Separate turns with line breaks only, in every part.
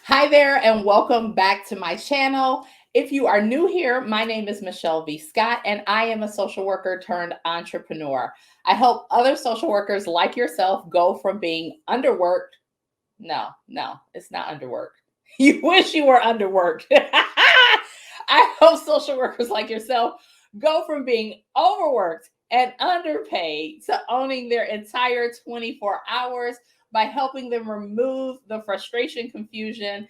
Hi there, and welcome back to my channel. If you are new here, my name is Michelle V. Scott, and I am a social worker turned entrepreneur. I help other social workers like yourself go from being underworked. No, it's not underworked. You wish you were underworked. I help social workers like yourself go from being overworked and underpaid to owning their entire 24 hours by helping them remove the frustration, confusion,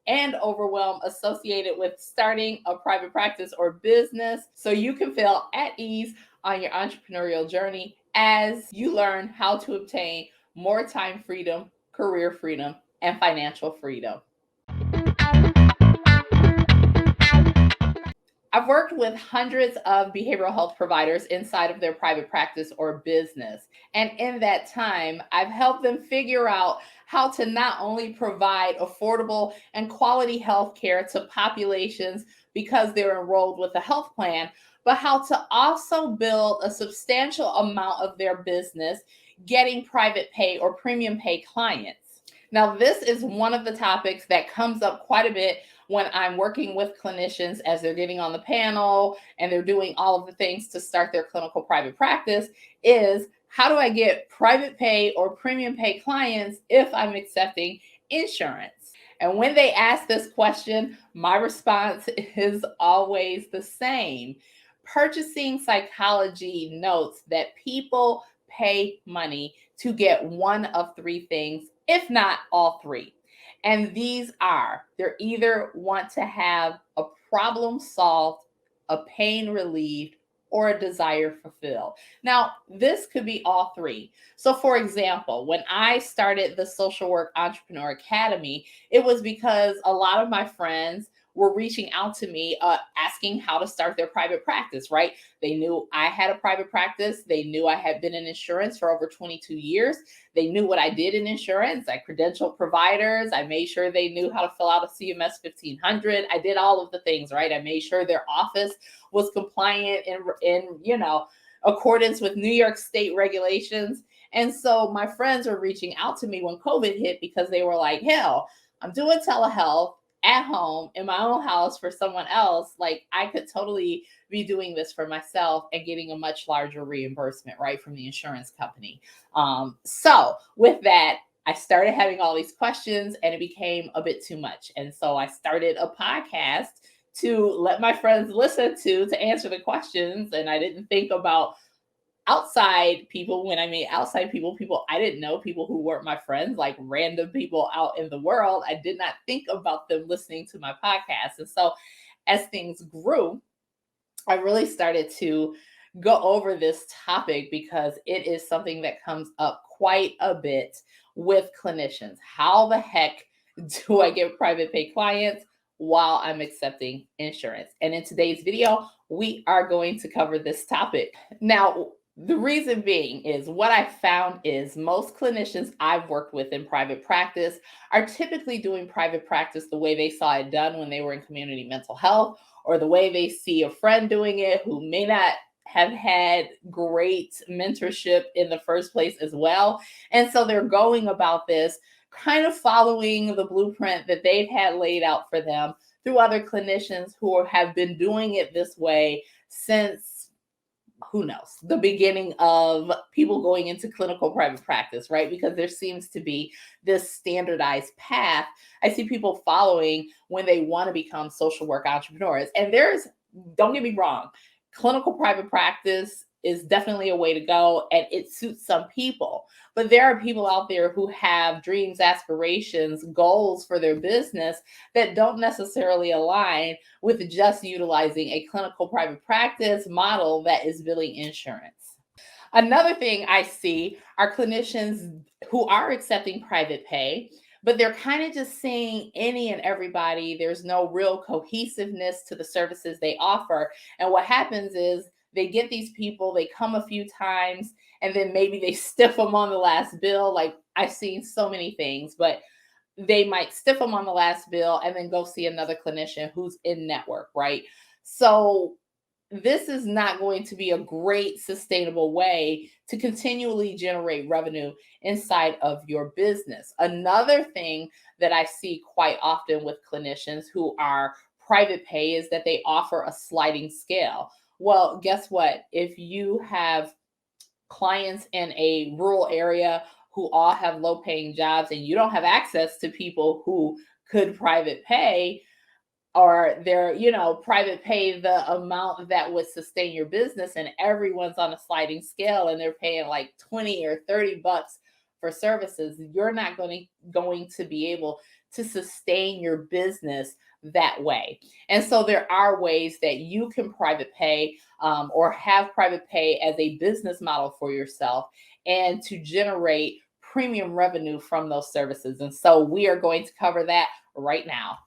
and overwhelm associated with starting a private practice or business so you can feel at ease on your entrepreneurial journey as you learn how to obtain more time freedom, career freedom, and financial freedom. I've worked with hundreds of behavioral health providers inside of their private practice or business. And in that time, I've helped them figure out how to not only provide affordable and quality health care to populations because they're enrolled with a health plan, but how to also build a substantial amount of their business getting private pay or premium pay clients. Now, this is one of the topics that comes up quite a bit when I'm working with clinicians as they're getting on the panel and they're doing all of the things to start their clinical private practice is how do I get private pay or premium pay clients if I'm accepting insurance? And when they ask this question, my response is always the same. Purchasing psychology notes that people pay money to get one of three things, if not all three. And these are they're either want to have a problem solved, a pain relieved, or a desire fulfilled. Now, this could be all three. So, for example, when I started the Social Work Entrepreneur Academy, it was because a lot of my friends were reaching out to me asking how to start their private practice, right? They knew I had a private practice. They knew I had been in insurance for over 22 years. They knew what I did in insurance. I credentialed providers. I made sure they knew how to fill out a CMS 1500. I did all of the things, right? I made sure their office was compliant in accordance with New York State regulations. And so my friends were reaching out to me when COVID hit because they were like, hell, I'm doing telehealth at home in my own house for someone else. Like, I could totally be doing this for myself and getting a much larger reimbursement, right, from the insurance company. So with that, I started having all these questions and it became a bit too much. And so I started a podcast to let my friends listen to answer the questions. And I didn't think about outside people. When I mean outside people I didn't know, people who weren't my friends, like random people out in the world. I did not think about them listening to my podcast. And so as things grew, I really started to go over this topic because it is something that comes up quite a bit with clinicians. How the heck do I get private pay clients while I'm accepting insurance? And in today's video, we are going to cover this topic. Now, the reason being is what I found is most clinicians I've worked with in private practice are typically doing private practice the way they saw it done when they were in community mental health, or the way they see a friend doing it who may not have had great mentorship in the first place as well. And so they're going about this kind of following the blueprint that they've had laid out for them through other clinicians who have been doing it this way since, who knows, the beginning of people going into clinical private practice, right? Because there seems to be this standardized path I see people following when they want to become social work entrepreneurs. And don't get me wrong, clinical private practice is definitely a way to go and it suits some people. But there are people out there who have dreams, aspirations, goals for their business that don't necessarily align with just utilizing a clinical private practice model that is billing insurance. Another thing I see are clinicians who are accepting private pay, but they're kind of just seeing any and everybody. There's no real cohesiveness to the services they offer. And what happens is they get these people, they come a few times, and then maybe they stiff them on the last bill. Like, I've seen so many things, but they might stiff them on the last bill and then go see another clinician who's in network, right? So this is not going to be a great sustainable way to continually generate revenue inside of your business. Another thing that I see quite often with clinicians who are private pay is that they offer a sliding scale. Well, guess what? If you have clients in a rural area who all have low paying jobs and you don't have access to people who could private pay, or they're, private pay the amount that would sustain your business, and everyone's on a sliding scale and they're paying like 20 or 30 bucks for services, you're not going to be able to sustain your business that way. And so there are ways that you can private pay, or have private pay as a business model for yourself, and to generate premium revenue from those services. And so we are going to cover that right now.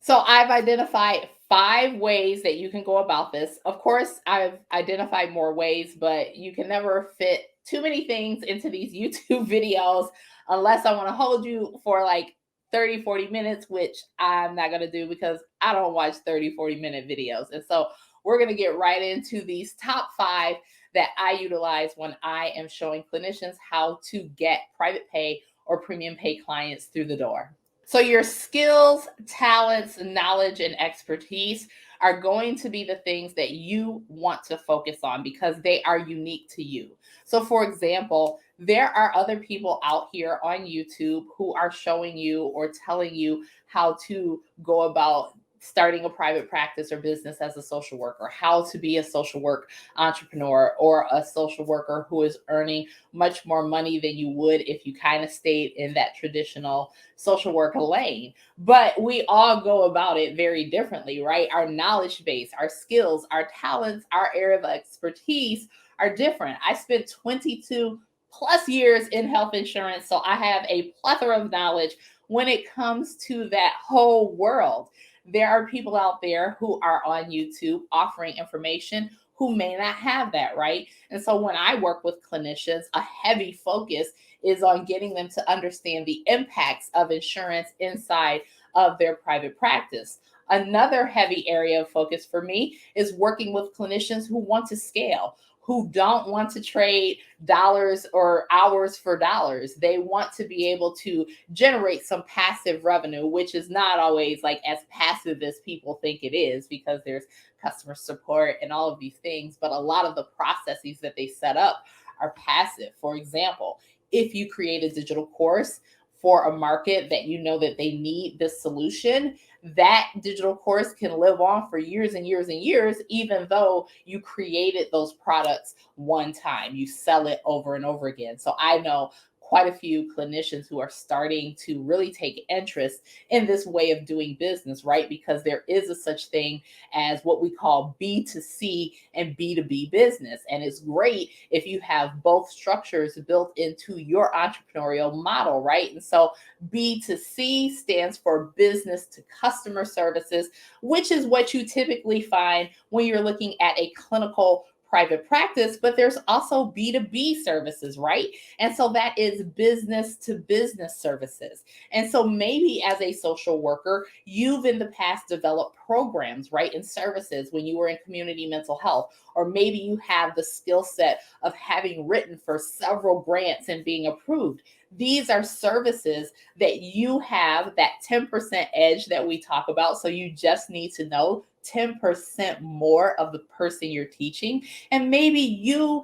So I've identified 5 ways that you can go about this. Of course, I've identified more ways, but you can never fit too many things into these YouTube videos unless I want to hold you for like 30, 40 minutes, which I'm not going to do because I don't watch 30, 40-minute videos. And so we're going to get right into these top 5 that I utilize when I am showing clinicians how to get private pay or premium pay clients through the door. So your skills, talents, knowledge, and expertise are going to be the things that you want to focus on because they are unique to you. So for example, there are other people out here on YouTube who are showing you or telling you how to go about starting a private practice or business as a social worker, how to be a social work entrepreneur, or a social worker who is earning much more money than you would if you kind of stayed in that traditional social work lane. But we all go about it very differently, right? Our knowledge base, our skills, our talents, our area of expertise are different. I spent 22 plus years in health insurance, so I have a plethora of knowledge when it comes to that whole world. There are people out there who are on YouTube offering information who may not have that, right? And so when I work with clinicians, a heavy focus is on getting them to understand the impacts of insurance inside of their private practice. Another heavy area of focus for me is working with clinicians who want to scale, who don't want to trade dollars or hours for dollars. They want to be able to generate some passive revenue, which is not always like as passive as people think it is, because there's customer support and all of these things. But a lot of the processes that they set up are passive. For example, if you create a digital course for a market that you know that they need this solution, that digital course can live on for years and years and years, even though you created those products one time. You sell it over and over again. So I know quite a few clinicians who are starting to really take interest in this way of doing business, right? Because there is a such thing as what we call B2C and B2B business. And it's great if you have both structures built into your entrepreneurial model, right? And so B2C stands for business to customer services, which is what you typically find when you're looking at a clinical private practice, but there's also B2B services, right? And so that is business to business services. And so maybe as a social worker, you've in the past developed programs, right, and services when you were in community mental health, or maybe you have the skill set of having written for several grants and being approved. These are services that you have that 10% edge that we talk about. So you just need to know 10% more of the person you're teaching. And maybe you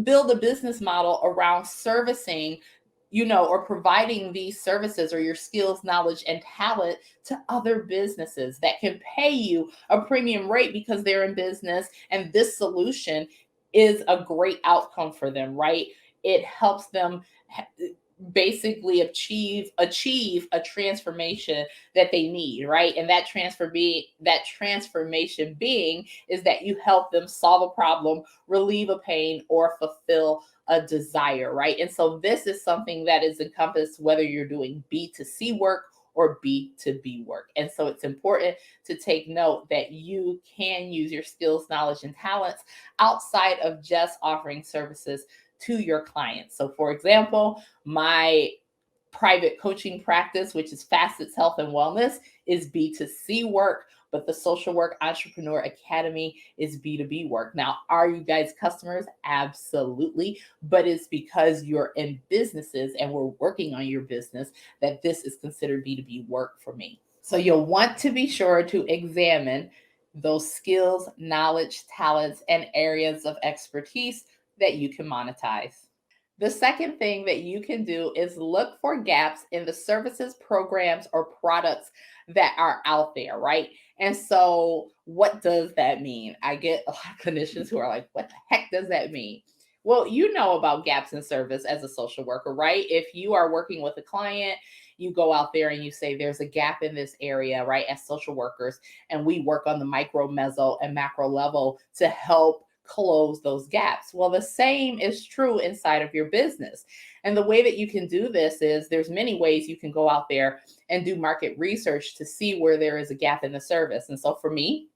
build a business model around servicing, or providing these services or your skills, knowledge, and talent to other businesses that can pay you a premium rate because they're in business. And this solution is a great outcome for them, right? It helps them basically achieve a transformation that they need, right? And that transformation being is that you help them solve a problem, relieve a pain, or fulfill a desire, right? And so this is something that is encompassed whether you're doing B2C work or B2B work. And so it's important to take note that you can use your skills, knowledge, and talents outside of just offering services to your clients. So for example, my private coaching practice, which is Facets Health and Wellness, is B2C work, but the Social Work Entrepreneur Academy is B2B work. Now, are you guys customers? Absolutely. But it's because you're in businesses and we're working on your business that this is considered B2B work for me. So you'll want to be sure to examine those skills, knowledge, talents, and areas of expertise that you can monetize. The second thing that you can do is look for gaps in the services, programs, or products that are out there, right? And so, what does that mean? I get a lot of clinicians who are like, what the heck does that mean? Well, you know about gaps in service as a social worker, right? If you are working with a client, you go out there and you say, there's a gap in this area, right? As social workers, and we work on the micro, meso, and macro level to help close those gaps. Well, the same is true inside of your business. And the way that you can do this is there's many ways you can go out there and do market research to see where there is a gap in the service. And so for me,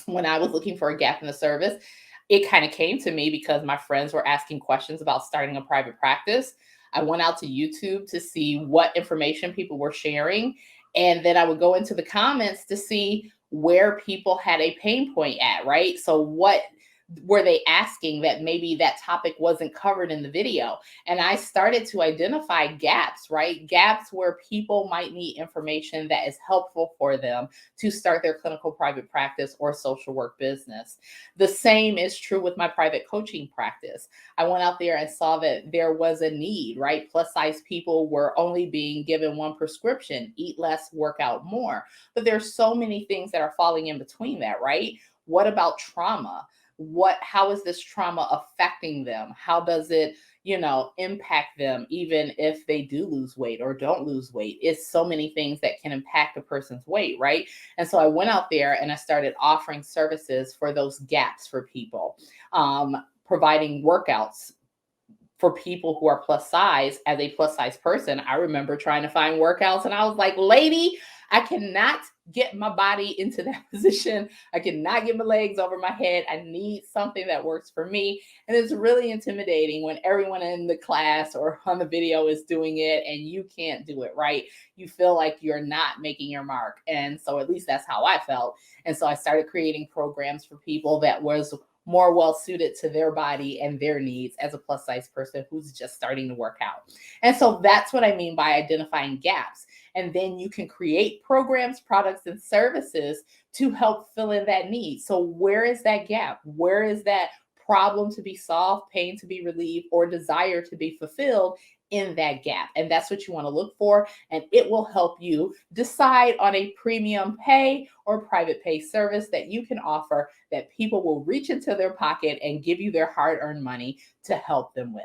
when I was looking for a gap in the service, it kind of came to me because my friends were asking questions about starting a private practice. I went out to YouTube to see what information people were sharing. And then I would go into the comments to see where people had a pain point at, right? So, what were they asking that maybe that topic wasn't covered in the video? And I started to identify gaps, right? Gaps where people might need information that is helpful for them to start their clinical private practice or social work business. The same is true with my private coaching practice. I went out there and saw that there was a need, right? Plus size people were only being given one prescription: eat less, work out more. But there's so many things that are falling in between that, right? What about trauma? How is this trauma affecting them? How does it impact them, even if they do lose weight or don't lose weight? It's so many things that can impact a person's weight, right? And so I went out there and I started offering services for those gaps for people, providing workouts for people who are plus size. As a plus size person, I remember trying to find workouts and I was like, lady, I cannot get my body into that position. I cannot get my legs over my head. I need something that works for me. And it's really intimidating when everyone in the class or on the video is doing it and you can't do it, right? You feel like you're not making your mark. And so at least that's how I felt. And so I started creating programs for people that was more well suited to their body and their needs as a plus size person who's just starting to work out. And so that's what I mean by identifying gaps. And then you can create programs, products, and services to help fill in that need. So where is that gap? Where is that problem to be solved, pain to be relieved, or desire to be fulfilled in that gap? And that's what you want to look for. And it will help you decide on a premium pay or private pay service that you can offer that people will reach into their pocket and give you their hard-earned money to help them with.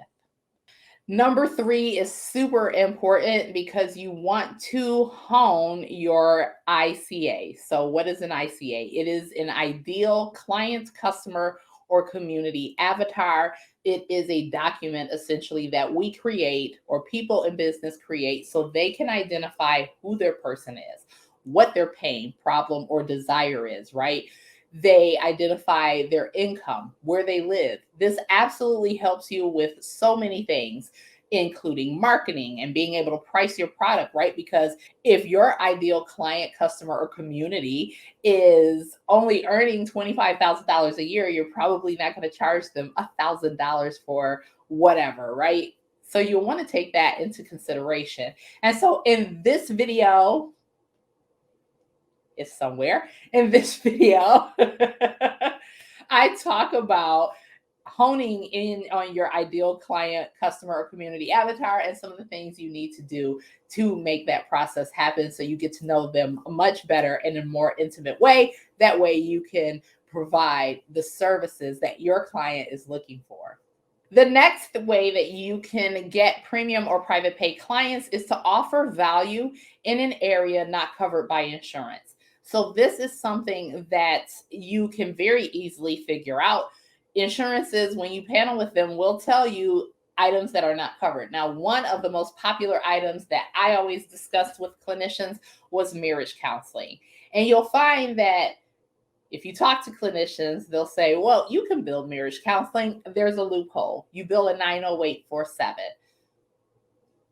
Number 3 is super important because you want to hone your ICA. So, what is an ICA? It is an ideal client, customer, or community avatar. It is a document essentially that we create or people in business create so they can identify who their person is, what their pain, problem, or desire is, right? They identify their income, where they live. This absolutely helps you with so many things, including marketing and being able to price your product, right? Because if your ideal client, customer, or community is only earning $25,000 a year, you're probably not going to charge them $1,000 for whatever, right? So you'll want to take that into consideration. And so in this video, is somewhere in this video, I talk about honing in on your ideal client, customer, or community avatar and some of the things you need to do to make that process happen so you get to know them much better in a more intimate way. That way you can provide the services that your client is looking for. The next way that you can get premium or private pay clients is to offer value in an area not covered by insurance. So this is something that you can very easily figure out. Insurances, when you panel with them, will tell you items that are not covered. Now, one of the most popular items that I always discussed with clinicians was marriage counseling. And you'll find that if you talk to clinicians, they'll say, well, you can bill marriage counseling. There's a loophole. You bill a 90847.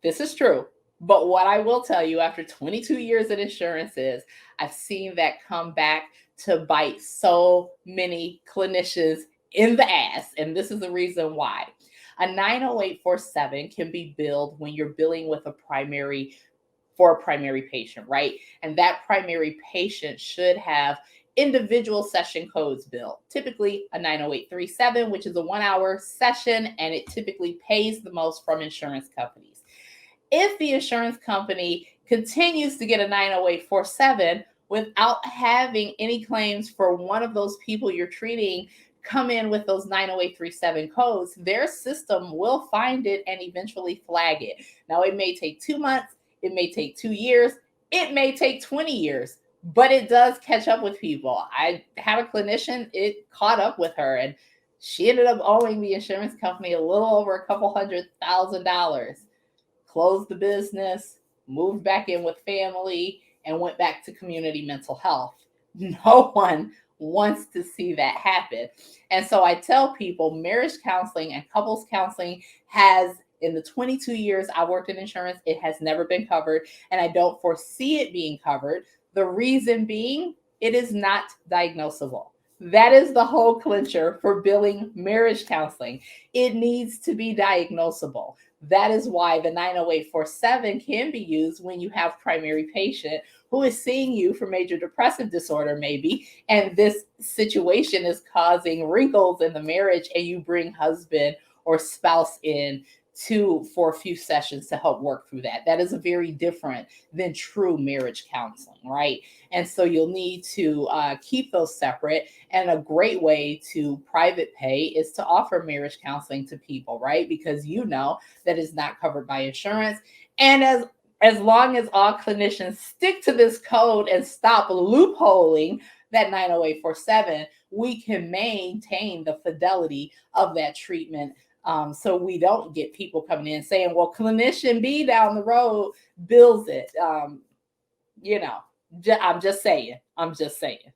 This is true. But what I will tell you after 22 years in insurance is I've seen that come back to bite so many clinicians in the ass. And this is the reason why. A 90847 can be billed when you're billing with a primary for a primary patient, right? And that primary patient should have individual session codes built. Typically a 90837, which is a 1 hour session, and it typically pays the most from insurance companies. If the insurance company continues to get a 90847 without having any claims for one of those people you're treating come in with those 90837 codes, their system will find it and eventually flag it. Now, it may take 2 months, it may take 2 years, it may take 20 years, but it does catch up with people. I had a clinician, it caught up with her, and she ended up owing the insurance company a little over a couple $100,000. Closed the business, moved back in with family, and went back to community mental health. No one wants to see that happen. And so I tell people marriage counseling and couples counseling has, in the 22 years I worked in insurance, it has never been covered, and I don't foresee it being covered. The reason being, it is not diagnosable. That is the whole clincher for billing marriage counseling. It needs to be diagnosable. That is why the 90847 can be used when you have primary patient who is seeing you for major depressive disorder, maybe, and this situation is causing wrinkles in the marriage, and you bring husband or spouse in for a few sessions to help work through that. That is very different than true marriage counseling, right? And so you'll need to keep those separate. And a great way to private pay is to offer marriage counseling to people, right? Because you know that is not covered by insurance. And as long as all clinicians stick to this code and stop loopholing that 90847, we can maintain the fidelity of that treatment. So we don't get people coming in saying, well, clinician B down the road bills it. You know, I'm just saying. I'm just saying.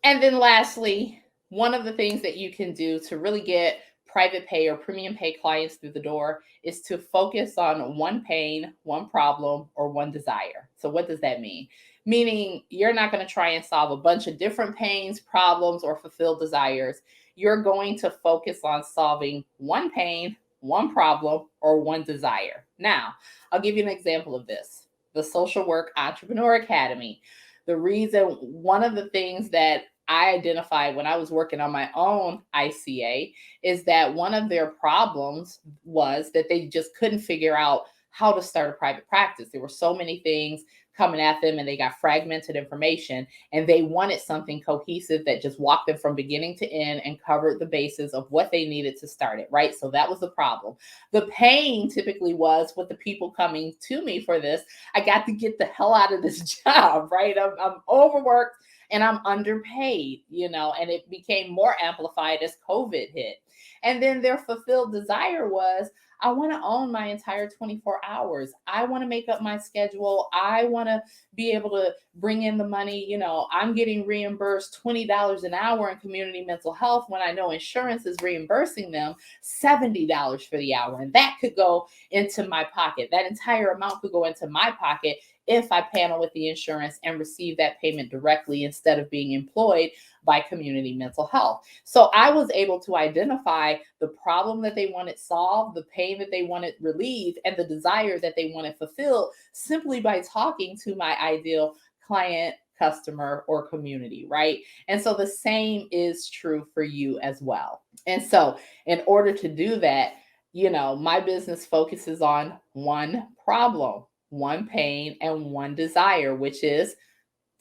And then lastly, one of the things that you can do to really get private pay or premium pay clients through the door is to focus on one pain, one problem, or one desire. So, what does that mean? Meaning, you're not going to try and solve a bunch of different pains, problems, or fulfill desires. You're going to focus on solving one pain, one problem, or one desire. Now, I'll give you an example of this: the Social Work Entrepreneur Academy. The reason, one of the things that I identified when I was working on my own ICA is that one of their problems was that they just couldn't figure out how to start a private practice. There were so many things coming at them, and they got fragmented information, and they wanted something cohesive that just walked them from beginning to end and covered the basis of what they needed to start it, right? So that was the problem. The pain typically was with the people coming to me for this: I got to get the hell out of this job, right? I'm overworked and I'm underpaid, and it became more amplified as COVID hit. And then their fulfilled desire was, I want to own my entire 24 hours. I want to make up my schedule. I want to be able to bring in the money. I'm getting reimbursed $20 an hour in community mental health when I know insurance is reimbursing them $70 for the hour. And that could go into my pocket. That entire amount could go into my pocket if I panel with the insurance and receive that payment directly instead of being employed by community mental health. So I was able to identify the problem that they wanted solved, the pain that they wanted relieved, and the desire that they wanted fulfilled simply by talking to my ideal client, customer, or community, right? And so the same is true for you as well. And so in order to do that, my business focuses on one problem, one pain, and one desire, which is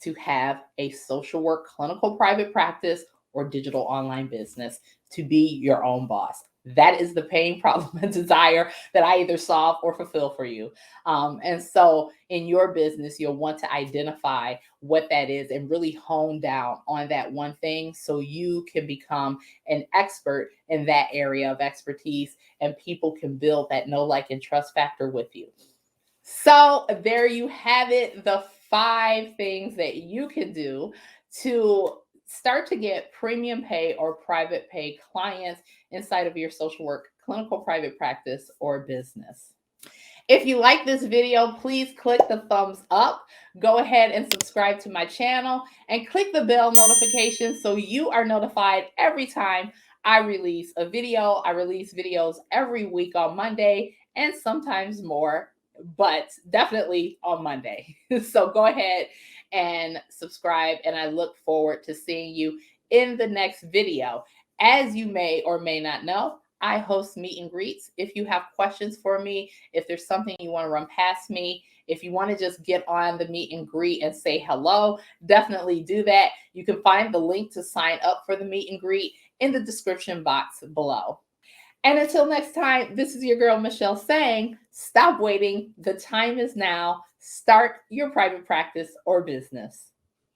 to have a social work clinical private practice or digital online business, to be your own boss. That is the pain, problem, and desire that I either solve or fulfill for you. And so in your business, you'll want to identify what that is and really hone down on that one thing so you can become an expert in that area of expertise, and people can build that know, like, and trust factor with you. So there you have it, the 5 things that you can do to start to get premium pay or private pay clients inside of your social work clinical private practice or business. If you like this video, please click the thumbs up. Go ahead and subscribe to my channel and click the bell notification so you are notified every time I release a video. I release videos every week on Monday and sometimes more, but definitely on Monday. So go ahead and subscribe, and I look forward to seeing you in the next video. As you may or may not know, I host meet and greets. If you have questions for me, if there's something you want to run past me, if you want to just get on the meet and greet and say hello, definitely do that. You can find the link to sign up for the meet and greet in the description box below. And until next time, this is your girl Michelle saying, stop waiting. The time is now. Start your private practice or business.